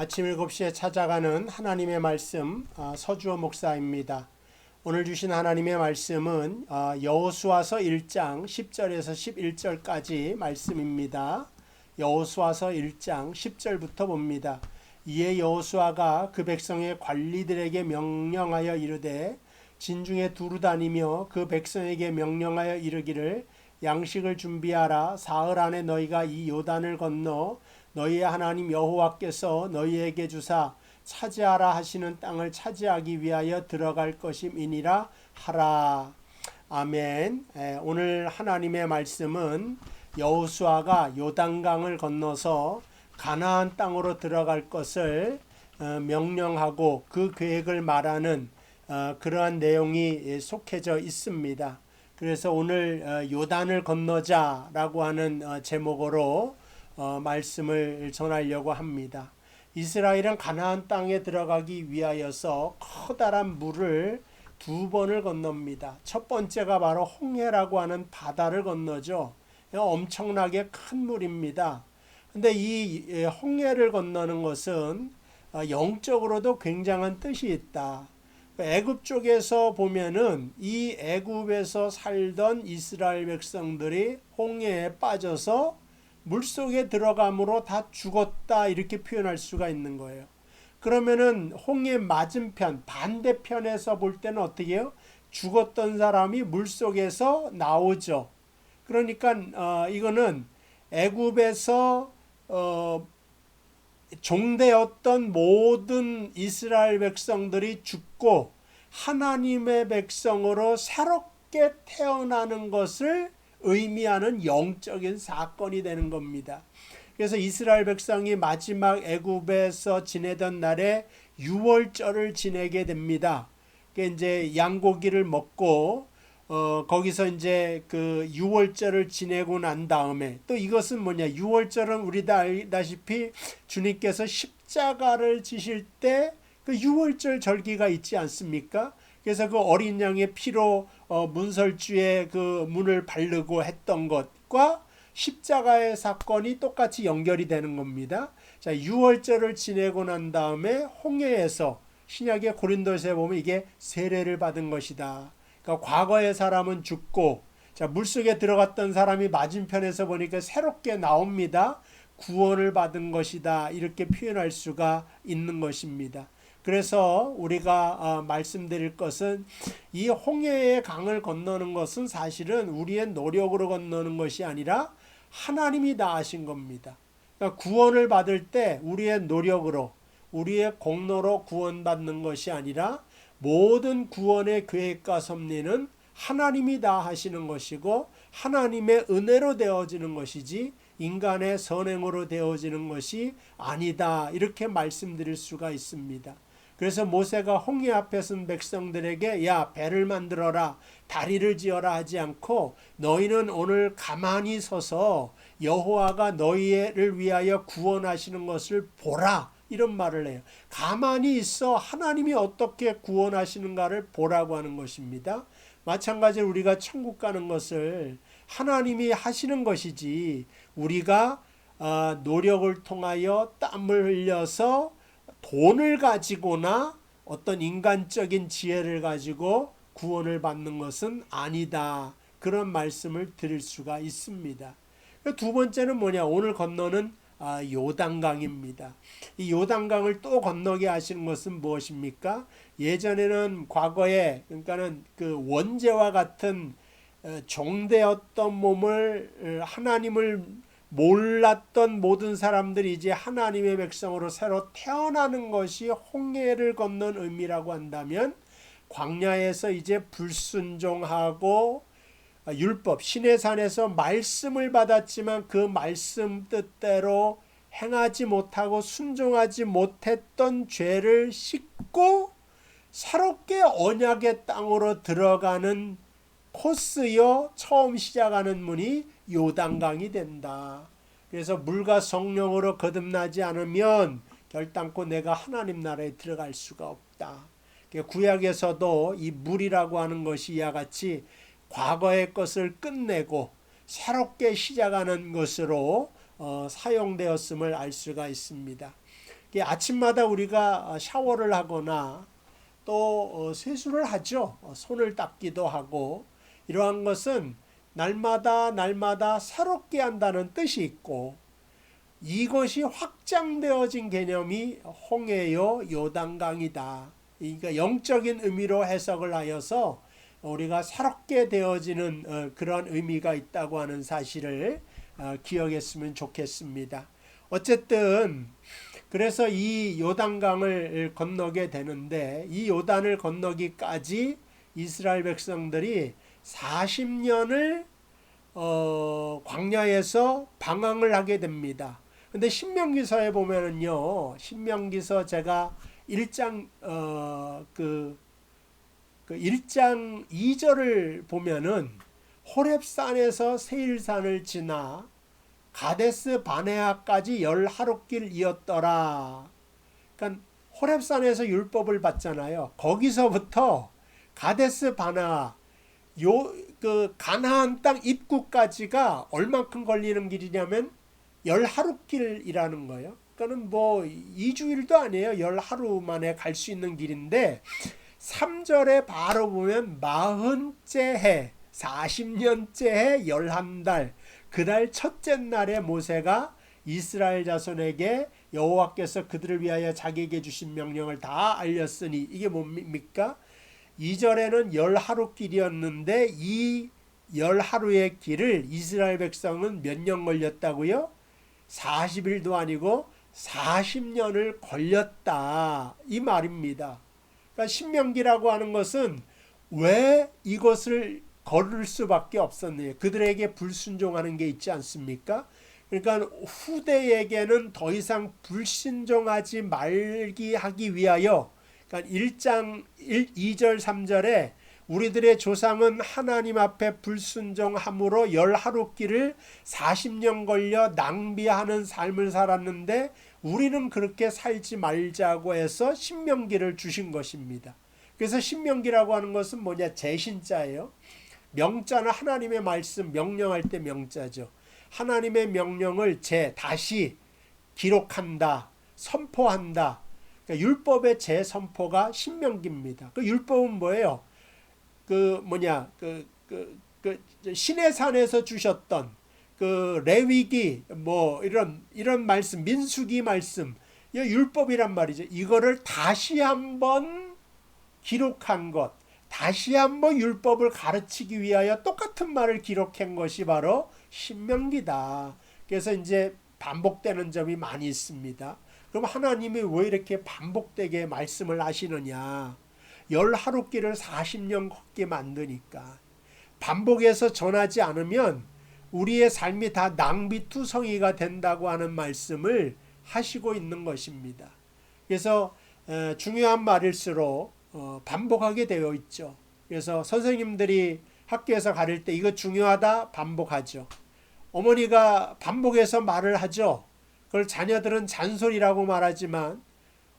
아침 7시에 찾아가는 하나님의 말씀 서주호 목사입니다. 오늘 주신 하나님의 말씀은 여호수아서 1장 10절에서 11절까지 말씀입니다. 여호수아서 1장 10절부터 봅니다. 이에 여호수아가 그 백성의 관리들에게 명령하여 이르되 진중에 두루 다니며 그 백성에게 명령하여 이르기를 양식을 준비하라. 사흘 안에 너희가 이 요단을 건너 너희의 하나님 여호와께서 너희에게 주사 차지하라 하시는 땅을 차지하기 위하여 들어갈 것임이니라 하라. 아멘. 오늘 하나님의 말씀은 여호수아가 요단강을 건너서 가나안 땅으로 들어갈 것을 명령하고 그 계획을 말하는 그러한 내용이 속해져 있습니다. 그래서 오늘 요단을 건너자라고 하는 제목으로 말씀을 전하려고 합니다. 이스라엘은 가나안 땅에 들어가기 위하여서 커다란 물을 두 번을 건넙니다. 첫 번째가 바로 홍해라고 하는 바다를 건너죠. 엄청나게 큰 물입니다. 근데 이 홍해를 건너는 것은 영적으로도 굉장한 뜻이 있다. 애굽 쪽에서 보면은 이 애굽에서 살던 이스라엘 백성들이 홍해에 빠져서 물속에 들어감으로 다 죽었다 이렇게 표현할 수가 있는 거예요. 그러면은 홍해 맞은편 반대편에서 볼 때는 어떻게 해요? 죽었던 사람이 물속에서 나오죠. 그러니까 이거는 애굽에서 종되었던 모든 이스라엘 백성들이 죽고 하나님의 백성으로 새롭게 태어나는 것을 의미하는 영적인 사건이 되는 겁니다. 그래서 이스라엘 백성이 마지막 애굽에서 지내던 날에 유월절을 지내게 됩니다. 그게 이제 양고기를 먹고 거기서 이제 그 유월절을 지내고 난 다음에 또 이것은 뭐냐? 유월절은 우리 다 알다시피 주님께서 십자가를 지실 때 그 유월절 절기가 있지 않습니까? 그래서 그 어린 양의 피로 문설주에 그 문을 바르고 했던 것과 십자가의 사건이 똑같이 연결이 되는 겁니다. 자, 유월절을 지내고 난 다음에 홍해에서 신약의 고린도서에 보면 이게 세례를 받은 것이다. 그러니까 과거의 사람은 죽고 자, 물속에 들어갔던 사람이 맞은편에서 보니까 새롭게 나옵니다. 구원을 받은 것이다. 이렇게 표현할 수가 있는 것입니다. 그래서 우리가 말씀드릴 것은 이 홍해의 강을 건너는 것은 사실은 우리의 노력으로 건너는 것이 아니라 하나님이 다 하신 겁니다. 그러니까 구원을 받을 때 우리의 노력으로 우리의 공로로 구원받는 것이 아니라 모든 구원의 계획과 섭리는 하나님이 다 하시는 것이고 하나님의 은혜로 되어지는 것이지 인간의 선행으로 되어지는 것이 아니다. 이렇게 말씀드릴 수가 있습니다. 그래서 모세가 홍해 앞에 선 백성들에게 야 배를 만들어라 다리를 지어라 하지 않고 너희는 오늘 가만히 서서 여호와가 너희를 위하여 구원하시는 것을 보라 이런 말을 해요. 가만히 있어 하나님이 어떻게 구원하시는가를 보라고 하는 것입니다. 마찬가지로 우리가 천국 가는 것을 하나님이 하시는 것이지 우리가 노력을 통하여 땀을 흘려서 돈을 가지고나 어떤 인간적인 지혜를 가지고 구원을 받는 것은 아니다. 그런 말씀을 드릴 수가 있습니다. 두 번째는 뭐냐? 오늘 건너는 요단강입니다. 이 요단강을 또 건너게 하시는 것은 무엇입니까? 예전에는 과거에 그러니까는 그 원죄와 같은 종되었던 몸을 하나님을 몰랐던 모든 사람들이 이제 하나님의 백성으로 새로 태어나는 것이 홍해를 건넌 의미라고 한다면 광야에서 이제 불순종하고 율법 시내산에서 말씀을 받았지만 그 말씀 뜻대로 행하지 못하고 순종하지 못했던 죄를 씻고 새롭게 언약의 땅으로 들어가는 코스여 처음 시작하는 문이 요단강이 된다. 그래서 물과 성령으로 거듭나지 않으면 결단코 내가 하나님 나라에 들어갈 수가 없다. 구약에서도 이 물이라고 하는 것이 이와 같이 과거의 것을 끝내고 새롭게 시작하는 것으로 사용되었음을 알 수가 있습니다. 이게 아침마다 우리가 샤워를 하거나 또 세수를 하죠. 손을 닦기도 하고, 이러한 것은 날마다 새롭게 한다는 뜻이 있고, 이것이 확장되어진 개념이 홍해요 요단강이다. 그러니까 영적인 의미로 해석을 하여서 우리가 새롭게 되어지는 그런 의미가 있다고 하는 사실을 기억했으면 좋겠습니다. 어쨌든 그래서 이 요단강을 건너게 되는데, 이 요단을 건너기까지 이스라엘 백성들이 40년을 광야에서 방황을 하게 됩니다. 근데 신명기서에 보면은요, 신명기서 제가 1장 그 1장 2절을 보면은 호렙산에서 세일산을 지나 가데스 바네아까지 10하룻길이었더라. 그러니까 호렙산에서 율법을 받잖아요. 거기서부터 가데스 바네아 그 가나안 땅 입구까지가 얼만큼 걸리는 길이냐면 10하룻길이라는 거예요. 그러니까는 뭐 2주일도 아니에요. 10하루 만에 갈 수 있는 길인데, 3절에 바로 보면 40째 해, 40년째 해 11달, 그달 첫째 날에 모세가 이스라엘 자손에게 여호와께서 그들을 위하여 자기에게 주신 명령을 다 알렸으니, 이게 뭡니까? 2절에는 10하룻길이었는데 이 10하루의 길을 이스라엘 백성은 몇 년 걸렸다고요? 40일도 아니고 40년을 걸렸다, 이 말입니다. 그러니까 신명기라고 하는 것은 왜 이것을 걸을 수밖에 없었느냐, 그들에게 불순종하는 게 있지 않습니까? 그러니까 후대에게는 더 이상 불순종하지 말기 하기 위하여, 그러니까 1장 2절 3절에 우리들의 조상은 하나님 앞에 불순종함으로 10하룻길을 40년 걸려 낭비하는 삶을 살았는데, 우리는 그렇게 살지 말자고 해서 신명기를 주신 것입니다. 그래서 신명기라고 하는 것은 뭐냐? 제신자예요. 명자는 하나님의 말씀, 명령할 때 명자죠. 하나님의 명령을 다시 기록한다, 선포한다. 그러니까 율법의 재선포가 신명기입니다. 그 율법은 뭐예요? 신의 산에서 주셨던 그 레위기, 뭐 이런 말씀, 민수기 말씀, 이 율법이란 말이죠. 이거를 다시 한번 기록한 것, 다시 한번 율법을 가르치기 위하여 똑같은 말을 기록한 것이 바로 신명기다. 그래서 이제 반복되는 점이 많이 있습니다. 그럼 하나님이 왜 이렇게 반복되게 말씀을 하시느냐? 10하룻길을 40년 걷게 만드니까. 반복해서 전하지 않으면 우리의 삶이 다 낭비투성이가 된다고 하는 말씀을 하시고 있는 것입니다. 그래서 중요한 말일수록 반복하게 되어 있죠. 그래서 선생님들이 학교에서 가르칠 때 이거 중요하다, 반복하죠. 어머니가 반복해서 말을 하죠. 그걸 자녀들은 잔소리라고 말하지만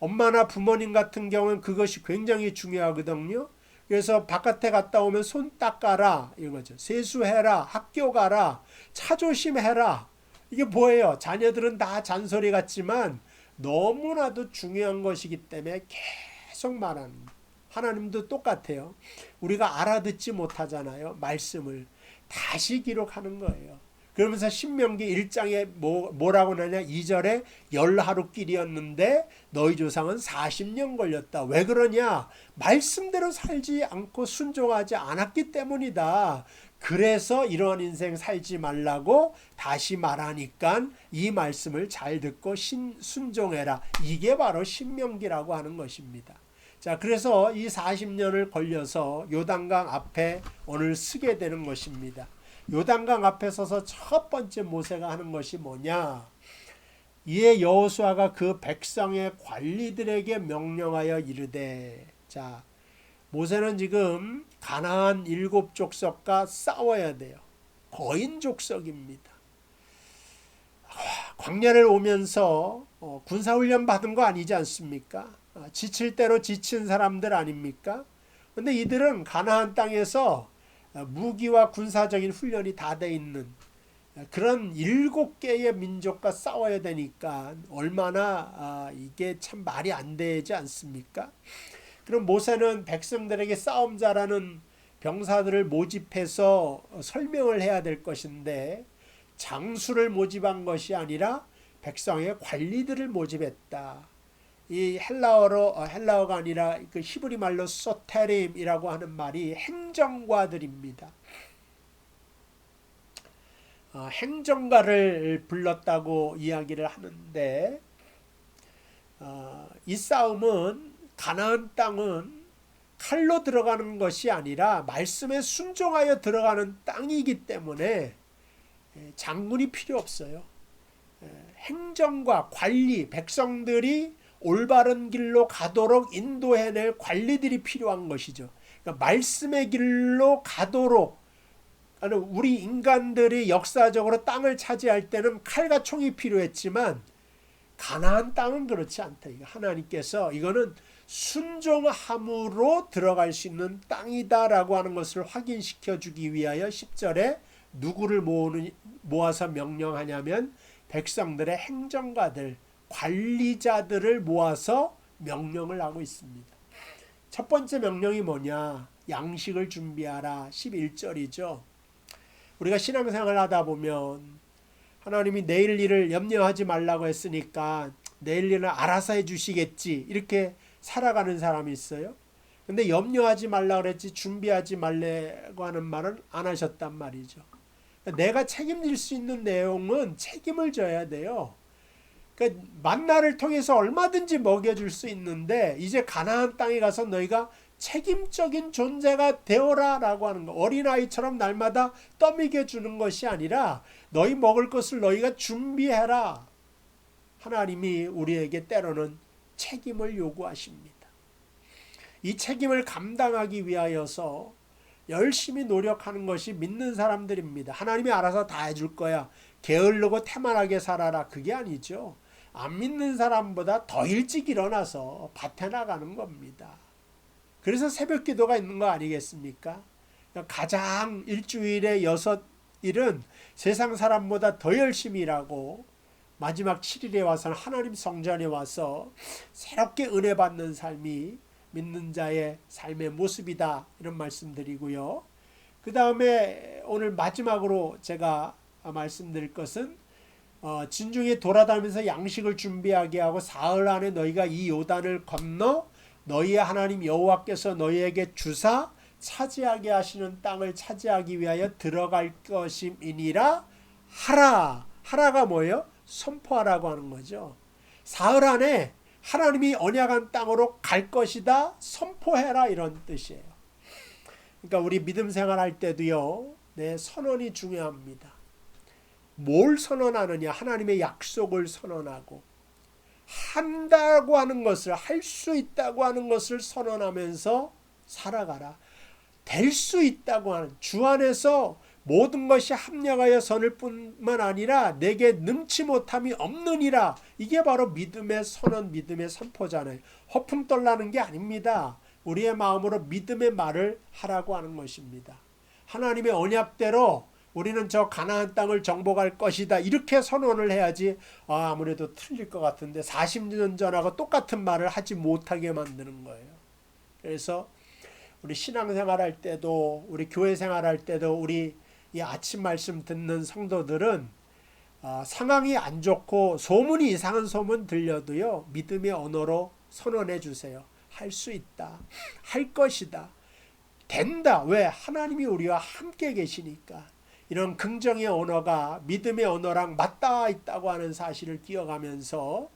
엄마나 부모님 같은 경우는 그것이 굉장히 중요하거든요. 그래서 바깥에 갔다 오면 손 닦아라, 이거죠. 세수해라, 학교 가라, 차 조심해라. 이게 뭐예요? 자녀들은 다 잔소리 같지만 너무나도 중요한 것이기 때문에 계속 말하는 거예요. 하나님도 똑같아요. 우리가 알아듣지 못하잖아요. 말씀을 다시 기록하는 거예요. 그러면서 신명기 1장에 뭐라고 하냐? 2절에 10하룻길이었는데 너희 조상은 40년 걸렸다. 왜 그러냐? 말씀대로 살지 않고 순종하지 않았기 때문이다. 그래서 이러한 인생 살지 말라고 다시 말하니까 이 말씀을 잘 듣고 순종해라. 이게 바로 신명기라고 하는 것입니다. 자, 그래서 이 40년을 걸려서 요단강 앞에 오늘 서게 되는 것입니다. 요단강 앞에 서서 첫 번째 모세가 하는 것이 뭐냐? 이에 여호수아가 그 백성의 관리들에게 명령하여 이르되, 자, 모세는 지금 가나안 7족속과 싸워야 돼요. 거인 족속입니다. 광야를 오면서 군사훈련 받은 거 아니지 않습니까? 지칠 대로 지친 사람들 아닙니까? 근데 이들은 가나안 땅에서 무기와 군사적인 훈련이 다 돼 있는, 그런 7개의 민족과 싸워야 되니까 얼마나 이게 참 말이 안 되지 않습니까? 그럼 모세는 백성들에게 싸움 잘하는 병사들을 모집해서 설명을 해야 될 것인데 장수를 모집한 것이 아니라 백성의 관리들을 모집했다. 이 헬라어가 아니라 그 히브리 말로 소테림이라고 하는 말이 행정가들입니다. 행정가를 불렀다고 이야기를 하는데 이 싸움은 가나안 땅은 칼로 들어가는 것이 아니라 말씀에 순종하여 들어가는 땅이기 때문에 장군이 필요 없어요. 행정과 관리, 백성들이 올바른 길로 가도록 인도해낼 관리들이 필요한 것이죠. 그러니까 말씀의 길로 가도록, 우리 인간들이 역사적으로 땅을 차지할 때는 칼과 총이 필요했지만 가나안 땅은 그렇지 않다. 하나님께서 이거는 순종함으로 들어갈 수 있는 땅이다라고 하는 것을 확인시켜 주기 위하여 10절에 누구를 모아서 명령하냐면 백성들의 행정가들, 관리자들을 모아서 명령을 하고 있습니다. 첫 번째 명령이 뭐냐? 양식을 준비하라. 11절이죠. 우리가 신앙생활을 하다 보면 하나님이 내일 일을 염려하지 말라고 했으니까 내일 일은 알아서 해주시겠지 이렇게 살아가는 사람이 있어요. 근데 염려하지 말라고 그랬지 준비하지 말라고 하는 말은 안 하셨단 말이죠. 내가 책임질 수 있는 내용은 책임을 져야 돼요. 그러니까 만나를 통해서 얼마든지 먹여줄 수 있는데 이제 가나안 땅에 가서 너희가 책임적인 존재가 되어라 라고 하는 거. 어린아이처럼 날마다 떠먹여 주는 것이 아니라 너희 먹을 것을 너희가 준비해라. 하나님이 우리에게 때로는 책임을 요구하십니다. 이 책임을 감당하기 위하여서 열심히 노력하는 것이 믿는 사람들입니다. 하나님이 알아서 다 해줄 거야. 게으르고 태만하게 살아라. 그게 아니죠. 안 믿는 사람보다 더 일찍 일어나서 밭에 나가는 겁니다. 그래서 새벽 기도가 있는 거 아니겠습니까? 가장 일주일에 6일은 세상 사람보다 더 열심히 일하고 마지막 7일에 와서는 하나님 성전에 와서 새롭게 은혜 받는 삶이 믿는 자의 삶의 모습이다. 이런 말씀드리고요. 그 다음에 오늘 마지막으로 제가 말씀드릴 것은 진중에 돌아다니면서 양식을 준비하게 하고 사흘 안에 너희가 이 요단을 건너 너희의 하나님 여호와께서 너희에게 주사 차지하게 하시는 땅을 차지하기 위하여 들어갈 것임이니라 하라. 하라가 뭐예요? 선포하라고 하는 거죠. 사흘 안에 하나님이 언약한 땅으로 갈 것이다. 선포해라 이런 뜻이에요. 그러니까 우리 믿음 생활할 때도요. 선언이 중요합니다. 뭘 선언하느냐? 하나님의 약속을 선언하고 한다고 하는 것을, 할 수 있다고 하는 것을 선언하면서 살아가라. 될 수 있다고 하는, 주 안에서 모든 것이 합력하여 선을 뿐만 아니라 내게 능치 못함이 없느니라. 이게 바로 믿음의 선언, 믿음의 선포잖아요. 허풍 떨라는 게 아닙니다. 우리의 마음으로 믿음의 말을 하라고 하는 것입니다. 하나님의 언약대로 우리는 저 가나안 땅을 정복할 것이다. 이렇게 선언을 해야지 아무래도 틀릴 것 같은데 40년 전하고 똑같은 말을 하지 못하게 만드는 거예요. 그래서 우리 신앙생활 할 때도 우리 교회 생활할 때도 우리 이 아침 말씀 듣는 성도들은 상황이 안 좋고 소문이 이상한 소문 들려도요. 믿음의 언어로 선언해 주세요. 할 수 있다. 할 것이다. 된다. 왜? 하나님이 우리와 함께 계시니까. 이런 긍정의 언어가 믿음의 언어랑 맞닿아 있다고 하는 사실을 기억하면서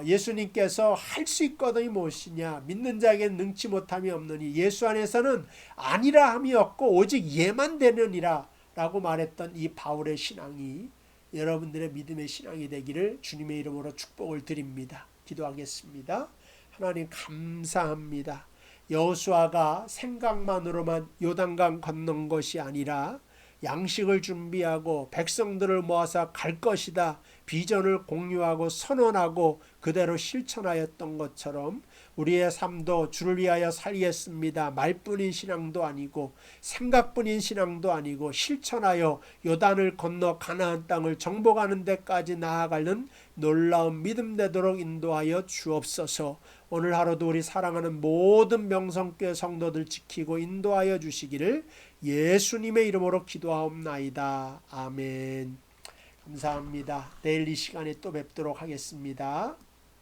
예수님께서 할 수 있거든이 무엇이냐? 믿는 자에게는 능치 못함이 없느니 예수 안에서는 아니라 함이 없고 오직 예만 되느니라 라고 말했던 이 바울의 신앙이 여러분들의 믿음의 신앙이 되기를 주님의 이름으로 축복을 드립니다. 기도하겠습니다. 하나님 감사합니다. 여호수아가 생각만으로만 요단강 건넌 것이 아니라 양식을 준비하고 백성들을 모아서 갈 것이다. 비전을 공유하고 선언하고 그대로 실천하였던 것처럼 우리의 삶도 주를 위하여 살겠습니다. 말뿐인 신앙도 아니고 생각뿐인 신앙도 아니고 실천하여 요단을 건너 가나안 땅을 정복하는 데까지 나아가는 놀라운 믿음 되도록 인도하여 주옵소서. 오늘 하루도 우리 사랑하는 모든 명성교회 성도들 지키고 인도하여 주시기를 예수님의 이름으로 기도하옵나이다. 아멘. 감사합니다. 내일 이 시간에 또 뵙도록 하겠습니다.